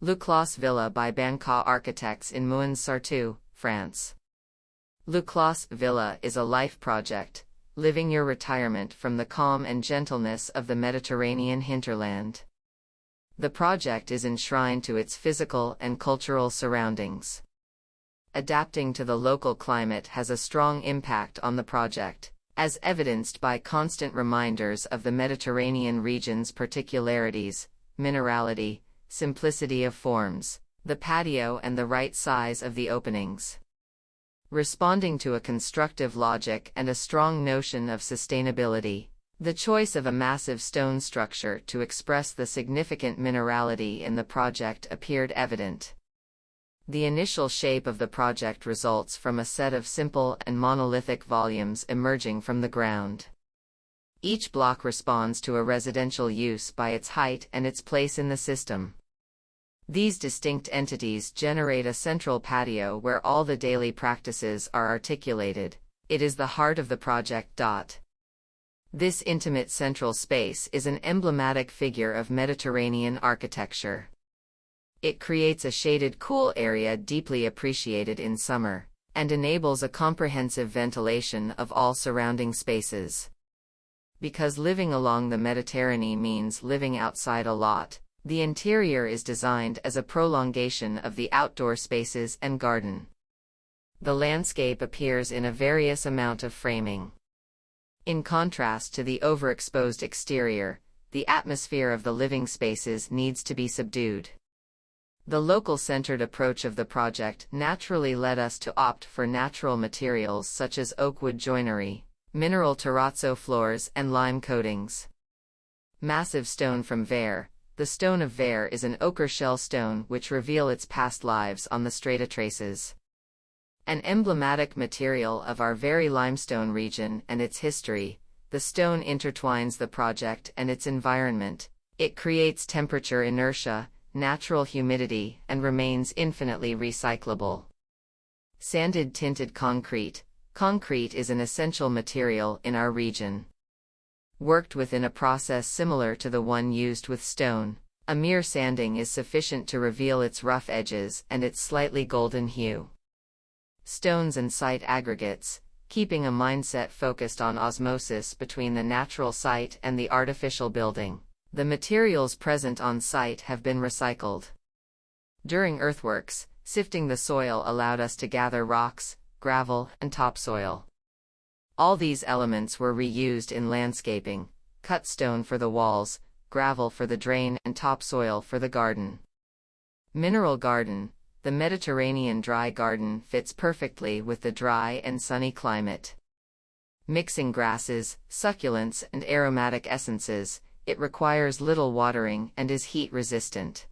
Le Clos Villa by Bancaù Architects in Mouans-Sartoux, France. Le Clos Villa is a life project, living your retirement from the calm and gentleness of the Mediterranean hinterland. The project is enshrined to its physical and cultural surroundings. Adapting to the local climate has a strong impact on the project, as evidenced by constant reminders of the Mediterranean region's particularities, minerality, simplicity of forms, the patio and the right size of the openings. Responding to a constructive logic and a strong notion of sustainability, the choice of a massive stone structure to express the significant minerality in the project appeared evident. The initial shape of the project results from a set of simple and monolithic volumes emerging from the ground. Each block responds to a residential use by its height and its place in the system. These distinct entities generate a central patio where all the daily practices are articulated. It is the heart of the project. This intimate central space is an emblematic figure of Mediterranean architecture. It creates a shaded, cool area deeply appreciated in summer, and enables a comprehensive ventilation of all surrounding spaces. Because living along the Mediterranean means living outside a lot, the interior is designed as a prolongation of the outdoor spaces and garden. The landscape appears in a various amount of framing. In contrast to the overexposed exterior, the atmosphere of the living spaces needs to be subdued. The local-centered approach of the project naturally led us to opt for natural materials such as oak wood joinery, mineral terrazzo floors and lime coatings. Massive stone from Vere. The stone of Vere is an ochre shell stone which reveal its past lives on the strata traces. An emblematic material of our Vere limestone region and its history, the stone intertwines the project and its environment. It creates temperature inertia, natural humidity, and remains infinitely recyclable. Sanded tinted concrete. Concrete is an essential material in our region. Worked within a process similar to the one used with stone, a mere sanding is sufficient to reveal its rough edges and its slightly golden hue. Stones and site aggregates, keeping a mindset focused on osmosis between the natural site and the artificial building. The materials present on site have been recycled. During earthworks, sifting the soil allowed us to gather rocks, gravel, and topsoil. All these elements were reused in landscaping: cut stone for the walls, gravel for the drain, and topsoil for the garden. Mineral garden. The Mediterranean dry garden fits perfectly with the dry and sunny climate. Mixing grasses, succulents, and aromatic essences, it requires little watering and is heat resistant.